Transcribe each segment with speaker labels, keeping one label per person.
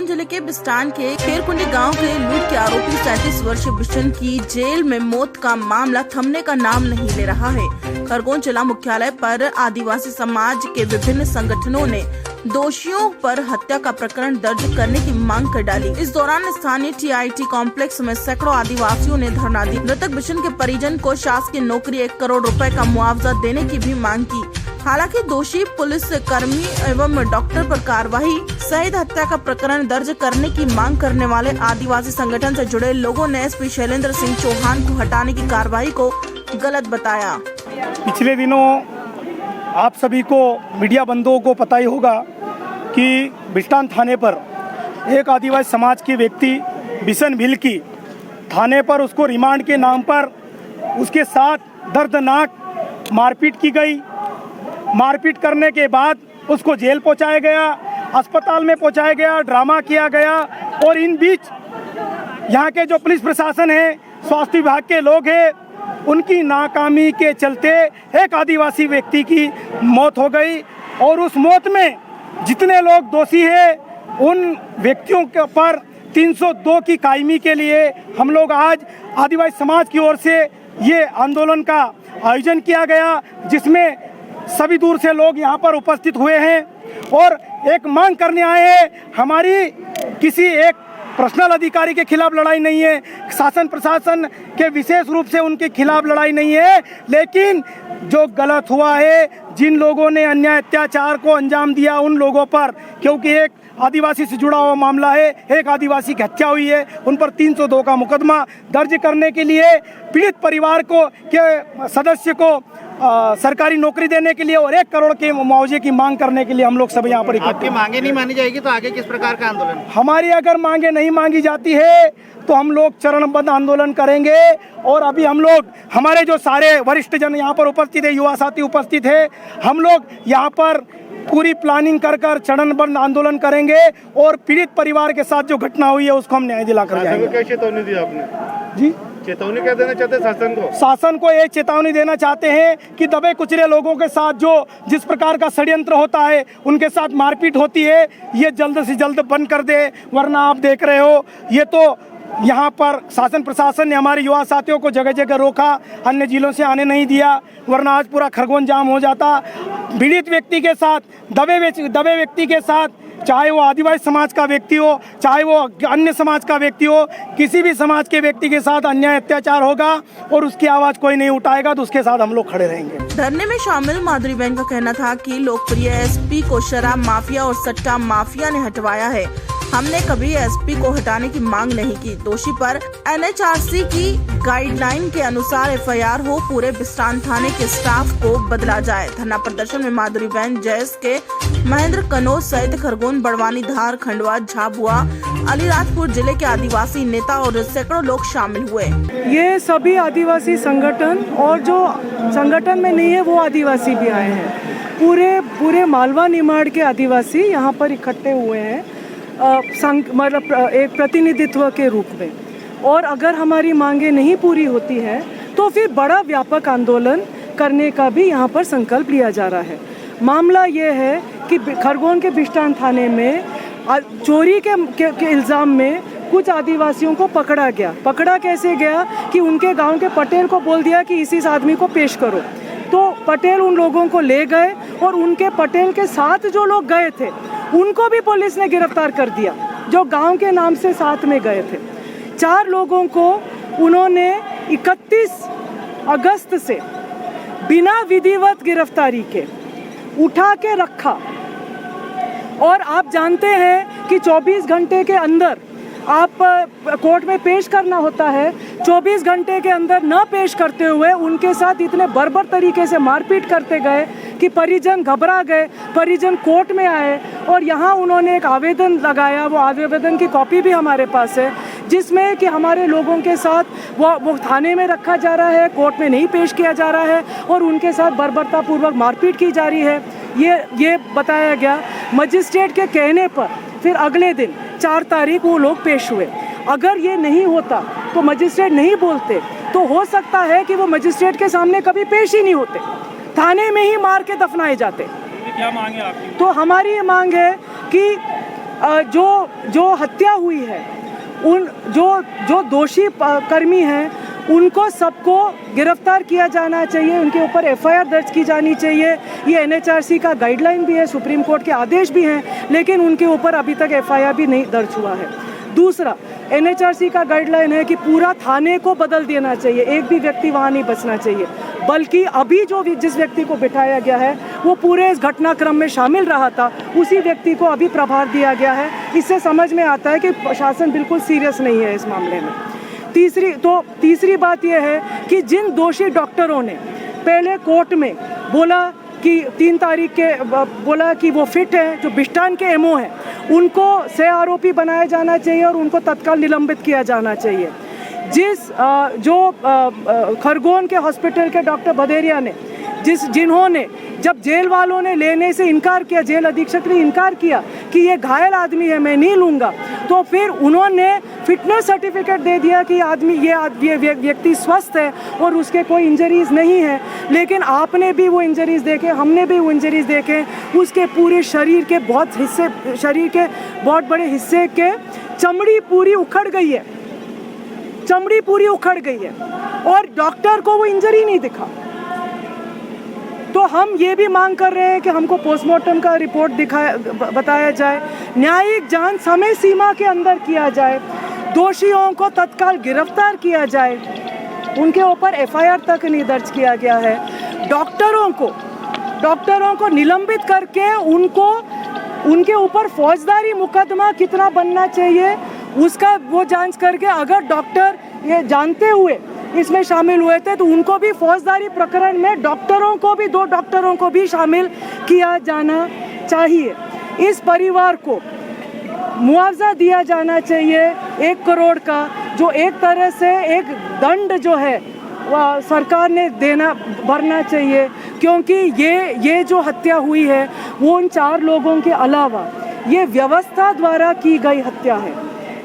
Speaker 1: खरगोन जिले के बिस्टान के खेरकुंडी गांव के लूट के आरोपी 37 वर्षीय बिशन की जेल में मौत का मामला थमने का नाम नहीं ले रहा है। खरगोन जिला मुख्यालय पर आदिवासी समाज के विभिन्न संगठनों ने दोषियों पर हत्या का प्रकरण दर्ज करने की मांग कर डाली। इस दौरान स्थानीय TIT कॉम्प्लेक्स में सैकड़ों आदिवासियों ने धरना दी। मृतक बिशन के परिजन को शासकीय नौकरी 1 करोड़ रुपए का मुआवजा देने की भी मांग की। हालांकि दोषी पुलिस कर्मी एवं डॉक्टर पर कार्रवाई सहित हत्या का प्रकरण दर्ज करने की मांग करने वाले आदिवासी संगठन से जुड़े लोगों ने SP शैलेंद्र सिंह चौहान को हटाने की कार्रवाई को गलत बताया।
Speaker 2: पिछले दिनों आप सभी को मीडिया बंधुओं को पता ही होगा कि बिस्टान थाने पर एक आदिवासी समाज के व्यक्ति बिशन भिलकी थाने पर उसको रिमांड के नाम पर उसके साथ दर्दनाक मारपीट की गई। मारपीट करने के बाद उसको जेल पहुंचाया गया, अस्पताल में पहुंचाया गया, ड्रामा किया गया और इन बीच यहाँ के जो पुलिस प्रशासन है, स्वास्थ्य विभाग के लोग हैं, उनकी नाकामी के चलते एक आदिवासी व्यक्ति की मौत हो गई। और उस मौत में जितने लोग दोषी हैं उन व्यक्तियों के पर 302 की कायमी के लिए हम लोग आज आदिवासी समाज की ओर से ये आंदोलन का आयोजन किया गया, जिसमें सभी दूर से लोग यहाँ पर उपस्थित हुए हैं और एक मांग करने आए हैं। हमारी किसी एक पर्सनल अधिकारी के खिलाफ लड़ाई नहीं है, शासन प्रशासन के विशेष रूप से उनके खिलाफ लड़ाई नहीं है, लेकिन जो गलत हुआ है, जिन लोगों ने अन्याय अत्याचार को अंजाम दिया उन लोगों पर, क्योंकि एक आदिवासी से जुड़ा हुआ मामला है, एक आदिवासी की हत्या हुई है, उन पर 302 का मुकदमा दर्ज करने के लिए पीड़ित परिवार को के सदस्य को सरकारी नौकरी देने के लिए और 1 करोड़ के मुआवजे की मांग करने के लिए हम लोग सब यहाँ पर इकट्ठे।
Speaker 3: आपकी मांगे नहीं मानी जाएगी तो आगे किस प्रकार का आंदोलन?
Speaker 2: हमारी अगर मांगे नहीं मांगी जाती है तो हम लोग चरणबद्ध आंदोलन करेंगे। और अभी हम लोग, हमारे जो सारे वरिष्ठ जन यहाँ पर उपस्थित है, युवा साथी उपस्थित है, हम लोग यहाँ पर पूरी प्लानिंग कर चरणबद्ध आंदोलन करेंगे और पीड़ित परिवार के साथ जो घटना हुई है उसको हम न्याय दिलाकर जाएंगे।
Speaker 3: क्या चेतावनी दी आपने?
Speaker 2: जी,
Speaker 3: चेतावनी क्या देना चाहते हैं शासन को?
Speaker 2: शासन को ये चेतावनी देना चाहते हैं कि दबे कुचले लोगों के साथ जो जिस प्रकार का षड्यंत्र होता है, उनके साथ मारपीट होती है, ये जल्द से जल्द बंद कर दे। वरना आप देख रहे हो, ये तो यहाँ पर शासन प्रशासन ने हमारे युवा साथियों को जगह जगह रोका, अन्य जिलों से आने नहीं दिया, वरना आज पूरा खरगोन जाम हो जाता। पीड़ित व्यक्ति के साथ, दबे व्यक्ति के साथ, चाहे वो आदिवासी समाज का व्यक्ति हो, चाहे वो अन्य समाज का व्यक्ति हो, किसी भी समाज के व्यक्ति के साथ अन्याय अत्याचार होगा और उसकी आवाज़ कोई नहीं उठाएगा तो उसके साथ हम लोग खड़े रहेंगे।
Speaker 1: धरने में शामिल माधुरी बहन का कहना था कि लोकप्रिय SP को शराब माफिया और सट्टा माफिया ने हटवाया है। हमने कभी SP को हटाने की मांग नहीं की। दोषी पर NHRC की गाइडलाइन के अनुसार FIR हो, पूरे बिस्टान थाने के स्टाफ को बदला जाए। धरना प्रदर्शन में माधुरी बहन, जयस के महेंद्र कनौज सहित खरगोन, बड़वानी, धार, खंडवा, झाबुआ, अलीराजपुर जिले के आदिवासी नेता और सैकड़ों लोग शामिल हुए।
Speaker 4: ये सभी आदिवासी संगठन और जो संगठन में नहीं है वो आदिवासी भी आए हैं। पूरे मालवा निमाड़ के आदिवासी यहाँ पर इकट्ठे हुए हैं, मतलब एक प्रतिनिधित्व के रूप में। और अगर हमारी मांगे नहीं पूरी होती है तो फिर बड़ा व्यापक आंदोलन करने का भी यहाँ पर संकल्प लिया जा रहा है। मामला ये है कि खरगोन के बिस्टान थाने में चोरी के इल्ज़ाम में कुछ आदिवासियों को पकड़ा गया। पकड़ा कैसे गया कि उनके गांव के पटेल को बोल दिया कि इस आदमी को पेश करो, तो पटेल उन लोगों को ले गए और उनके पटेल के साथ जो लोग गए थे उनको भी पुलिस ने गिरफ्तार कर दिया, जो गांव के नाम से साथ में गए थे। 4 लोगों को उन्होंने 31 अगस्त से बिना विधिवत गिरफ्तारी के उठा के रखा। और आप जानते हैं कि 24 घंटे के अंदर आप कोर्ट में पेश करना होता है। 24 घंटे के अंदर न पेश करते हुए उनके साथ इतने बर्बर तरीके से मारपीट करते गए कि परिजन घबरा गए। परिजन कोर्ट में आए और यहाँ उन्होंने एक आवेदन लगाया। वो आवेदन की कॉपी भी हमारे पास है, जिसमें कि हमारे लोगों के साथ वो थाने में रखा जा रहा है, कोर्ट में नहीं पेश किया जा रहा है और उनके साथ बर्बरतापूर्वक मारपीट की जा रही है। ये बताया गया। मजिस्ट्रेट के कहने पर फिर अगले दिन 4 तारीख वो लोग पेश हुए। अगर ये नहीं होता तो मजिस्ट्रेट नहीं बोलते तो हो सकता है कि वो मजिस्ट्रेट के सामने कभी पेश ही नहीं होते, थाने में ही मार के दफनाए जाते।
Speaker 2: क्या मांग है आपकी?
Speaker 4: तो हमारी ये मांग है कि जो हत्या हुई है, उन जो दोषी कर्मी हैं उनको सबको गिरफ्तार किया जाना चाहिए, उनके ऊपर एफआईआर दर्ज की जानी चाहिए। ये एनएचआरसी का गाइडलाइन भी है, सुप्रीम कोर्ट के आदेश भी हैं, लेकिन उनके ऊपर अभी तक एफआईआर भी नहीं दर्ज हुआ है। दूसरा, एनएचआरसी का गाइडलाइन है कि पूरा थाने को बदल देना चाहिए, एक भी व्यक्ति वहाँ नहीं बचना चाहिए, बल्कि अभी जिस व्यक्ति को बिठाया गया है वो पूरे इस घटनाक्रम में शामिल रहा था, उसी व्यक्ति को अभी प्रभार दिया गया है। इससे समझ में आता है कि शासन बिल्कुल सीरियस नहीं है इस मामले में। तीसरी बात यह है कि जिन दोषी डॉक्टरों ने पहले कोर्ट में बोला कि 3 तारीख के बोला कि वो फिट है, जो बिष्टान के एमओ हैं, उनको सह आरोपी बनाया जाना चाहिए और उनको तत्काल निलंबित किया जाना चाहिए। खरगोन के हॉस्पिटल के डॉक्टर भदेरिया ने जिन्होंने जब जेल वालों ने लेने से इनकार किया, जेल अधीक्षक ने इनकार किया कि ये घायल आदमी है, मैं नहीं लूँगा, तो फिर उन्होंने फिटनेस सर्टिफिकेट दे दिया कि ये व्यक्ति स्वस्थ है और उसके कोई इंजरीज नहीं है। लेकिन आपने भी वो इंजरीज देखे, हमने भी वो इंजरीज देखे, उसके पूरे शरीर के बहुत बड़े हिस्से के चमड़ी पूरी उखड़ गई है, और डॉक्टर को वो इंजरी नहीं दिखा। तो हम ये भी मांग कर रहे हैं कि हमको पोस्टमार्टम का रिपोर्ट बताया जाए, न्यायिक जांच समय सीमा के अंदर किया जाए, दोषियों को तत्काल गिरफ्तार किया जाए, उनके ऊपर एफआईआर तक नहीं दर्ज किया गया है। डॉक्टरों को निलंबित करके उनके ऊपर फौजदारी मुकदमा कितना बनना चाहिए उसका वो जांच करके, अगर डॉक्टर ये जानते हुए इसमें शामिल हुए थे तो उनको भी फौजदारी प्रकरण में 2 डॉक्टरों को भी शामिल किया जाना चाहिए। इस परिवार को मुआवजा दिया जाना चाहिए 1 करोड़ का, जो एक तरह से एक दंड जो है वह सरकार ने भरना चाहिए, क्योंकि ये जो हत्या हुई है वो उन 4 लोगों के अलावा ये व्यवस्था द्वारा की गई हत्या है,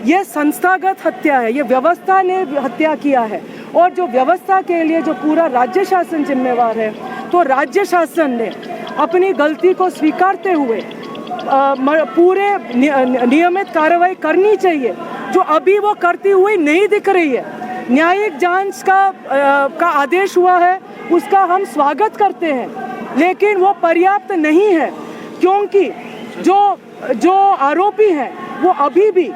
Speaker 4: ये संस्थागत हत्या है, ये व्यवस्था ने हत्या किया है, और जो व्यवस्था के लिए जो पूरा राज्य शासन जिम्मेवार है, तो राज्य शासन ने अपनी गलती को स्वीकारते हुए पूरे नियमित कार्रवाई करनी चाहिए, जो अभी वो करती हुई नहीं दिख रही है। न्यायिक जांच का आदेश हुआ है, उसका हम स्वागत करते हैं, लेकिन वो पर्याप्त नहीं है, क्योंकि जो आरोपी हैं वो अभी भी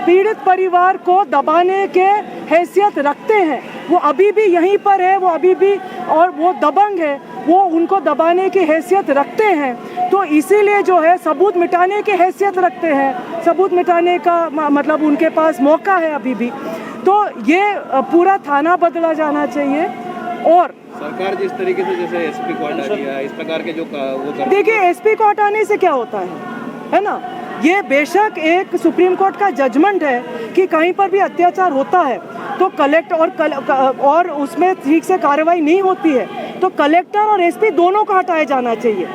Speaker 4: पीड़ित परिवार को दबाने के हैसियत रखते हैं, वो अभी भी यहीं पर है, वो अभी भी, और वो दबंग है, वो उनको दबाने की हैसियत रखते हैं। तो इसीलिए जो है सबूत मिटाने की हैसियत रखते हैं, सबूत मिटाने का मतलब उनके पास मौका है अभी भी। तो ये पूरा थाना बदला जाना चाहिए। और
Speaker 5: सरकार जिस तरीके से जैसे एसपी को हटा दिया, इस प्रकार के जो वो
Speaker 4: देखिए, एसपी को हटाने से क्या होता है ना, ये बेशक एक सुप्रीम कोर्ट का जजमेंट है कि कहीं पर भी अत्याचार होता है तो कलेक्टर और उसमें ठीक से कार्रवाई नहीं होती है तो कलेक्टर और एसपी दोनों को हटाया जाना चाहिए,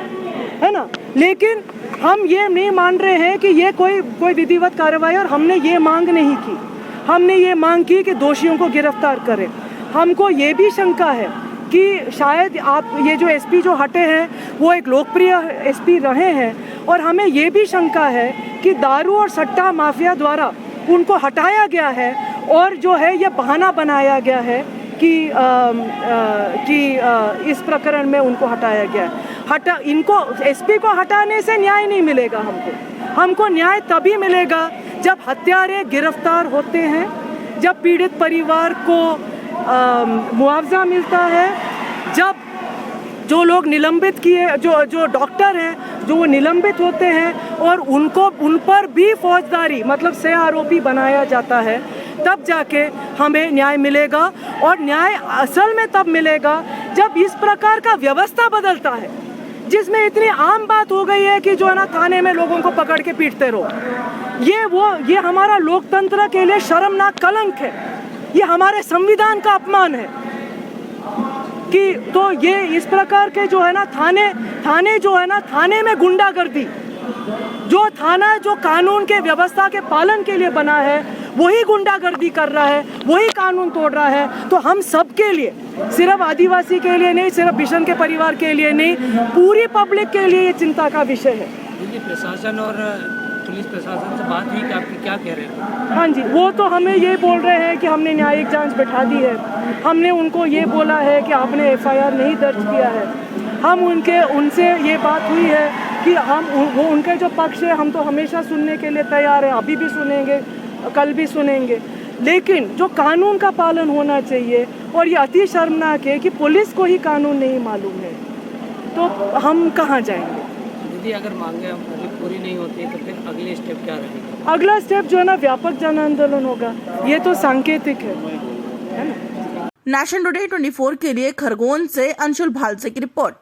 Speaker 4: है ना। लेकिन हम ये नहीं मान रहे हैं कि ये कोई विधिवत कार्रवाई, और हमने ये मांग नहीं की, हमने ये मांग की कि दोषियों को गिरफ्तार करें। हमको ये भी शंका है कि शायद ये जो एसपी जो हटे हैं वो एक लोकप्रिय एसपी रहे हैं, और हमें ये भी शंका है कि दारू और सट्टा माफिया द्वारा उनको हटाया गया है, और जो है ये बहाना बनाया गया है कि इस प्रकरण में उनको हटाया गया है। इनको एसपी को हटाने से न्याय नहीं मिलेगा। हमको न्याय तभी मिलेगा जब हत्यारे गिरफ्तार होते हैं, जब पीड़ित परिवार को मुआवजा मिलता है, जब जो लोग निलंबित किए, जो डॉक्टर हैं जो वो निलंबित होते हैं और उन पर भी फौजदारी मतलब सह आरोपी बनाया जाता है, तब जाके हमें न्याय मिलेगा। और न्याय असल में तब मिलेगा जब इस प्रकार का व्यवस्था बदलता है, जिसमें इतनी आम बात हो गई है कि जो है ना थाने में लोगों को पकड़ के पीटते रहो। ये हमारा लोकतंत्र के लिए शर्मनाक कलंक है, ये हमारे संविधान का अपमान है कि तो ये इस प्रकार के जो है ना थाने जो है ना, थाने में गुंडागर्दी, जो थाना जो कानून के व्यवस्था के पालन के लिए बना है वही गुंडागर्दी कर रहा है, वही कानून तोड़ रहा है। तो हम सब के लिए, सिर्फ आदिवासी के लिए नहीं, सिर्फ बिशन के परिवार के लिए नहीं, पूरी पब्लिक के लिए ये चिंता का विषय है।
Speaker 6: प्रशासन और
Speaker 5: पुलिस प्रशासन से बात हुई कि आपकी क्या कह रहे हैं?
Speaker 4: हाँ जी, वो तो हमें ये बोल रहे हैं कि हमने न्यायिक जांच बैठा दी है। हमने उनको ये बोला है कि आपने एफआईआर नहीं दर्ज किया है। हम उनसे ये बात हुई है कि वो उनके जो पक्ष है हम तो हमेशा सुनने के लिए तैयार हैं, अभी भी सुनेंगे, कल भी सुनेंगे, लेकिन जो कानून का पालन होना चाहिए। और ये अति शर्मनाक है कि पुलिस को ही कानून नहीं मालूम है, तो हम कहाँ जाएंगे?
Speaker 5: दीदी, अगर मांगे अभी पूरी नहीं होती तो फिर अगले स्टेप क्या रहेगा?
Speaker 4: अगला स्टेप जो है ना, व्यापक जन आंदोलन होगा। ये तो सांकेतिक है ना।
Speaker 1: नेशन टुडे 24 के लिए खरगोन से अंशुल भालसे की रिपोर्ट।